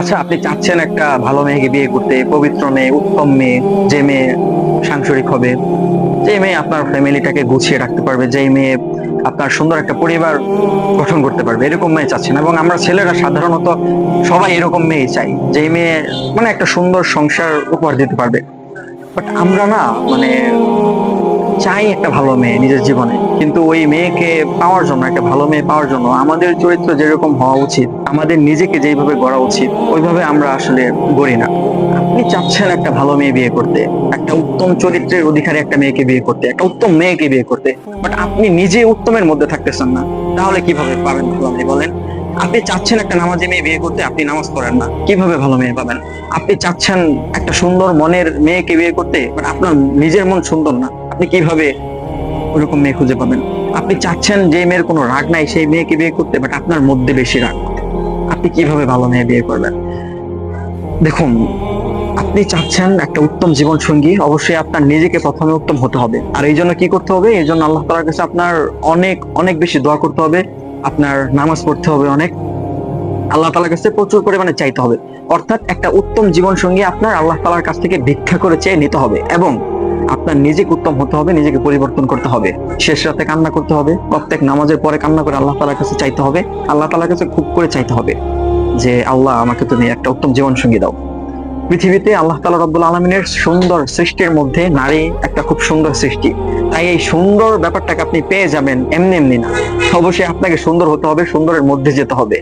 আচ্ছা, আপনি চাচ্ছেন একটা ভালো মেয়েকে বিয়ে করতে, পবিত্র মেয়ে, উত্তম মেয়ে, যে মেয়ে সাংসারিক হবে, যে মেয়ে আপনার ফ্যামিলিটাকে গুছিয়ে রাখতে পারবে, যেই মেয়ে আপনার সুন্দর একটা পরিবার গঠন করতে পারবে, এরকম মেয়ে চাচ্ছেন। এবং আমরা ছেলেরা সাধারণত সবাই এরকম মেয়ে চাই, যেই মেয়ে মানে একটা সুন্দর সংসার উপহার দিতে পারবে। বাট আমরা না, মানে চাই একটা ভালো মেয়ে নিজের জীবনে, কিন্তু ওই মেয়েকে পাওয়ার জন্য, একটা ভালো মেয়ে পাওয়ার জন্য আমাদের চরিত্র যেরকম হওয়া উচিত, আমাদের নিজেকে যেভাবে গড়া উচিত, ওইভাবে আমরা আসলে গড়ি না। আপনি চাচ্ছেন একটা ভালো মেয়ে বিয়ে করতে, একটা উত্তম চরিত্রের অধিকারী একটা মেয়েকে বিয়ে করতে, একটা উত্তম মেয়েকে বিয়ে করতে, বাট আপনি নিজে উত্তমের মধ্যে থাকতেছেন না। তাহলে কিভাবে পাবেন ভালো মেয়ে বলেন? আপনি চাচ্ছেন একটা নামাজি মেয়ে বিয়ে করতে, আপনি নামাজ পড়েন না, কিভাবে ভালো মেয়ে পাবেন? আপনি চাচ্ছেন একটা সুন্দর মনের মেয়েকে বিয়ে করতে, বাট আপনার নিজের মন সুন্দর না, আপনি কিভাবে ওরকম মেয়ে খুঁজে পাবেন? আপনি চাচ্ছেন যে মেয়ের কোনো রাগ নাই সেই মেয়েকে বিয়ে করতে, বাট আপনার মধ্যে বেশি রাগ, আপনি কিভাবে ভালো মেয়ে বিয়ে করবেন? দেখুন, আপনি চাচ্ছেন একটা উত্তম জীবন সঙ্গী, অবশ্যই আপনার নিজেকে প্রথমে উত্তম হতে হবে। আর এই জন্য কি করতে হবে? এই জন্য আল্লাহ তাআলার কাছে আপনার অনেক অনেক বেশি দোয়া করতে হবে, আপনার নামাজ পড়তে হবে অনেক, আল্লাহ তাআলার কাছে প্রচুর পরিমাণে চাইতে হবে। অর্থাৎ একটা উত্তম জীবন সঙ্গী আপনার আল্লাহ তাআলার কাছ থেকে ভিক্ষা করে চেয়ে নিতে হবে, এবং আপনার নিজেকে উত্তম হতে হবে, নিজেকে পরিবর্তন করতে হবে। শেষ রাতে কান্না করতে হবে, প্রত্যেক নামাজের পরে কান্না করে আল্লাহ তাআলার কাছে চাইতে হবে, আল্লাহ তাআলার কাছে খুব করে চাইতে হবে যে আল্লাহ, আমাকে তুমি একটা উত্তম জীবন সঙ্গী দাও। পৃথিবীতে আল্লাহ তাআলা রব্বুল আলামিনের সুন্দর সৃষ্টির মধ্যে নারী একটা খুব সুন্দর সৃষ্টি। তাই এই সুন্দর ব্যাপারটাকে আপনি পেয়ে যাবেন এমনি এমনি না, অবশ্যই আপনাকে সুন্দর হতে হবে, সুন্দরের মধ্যে যেতে হবে।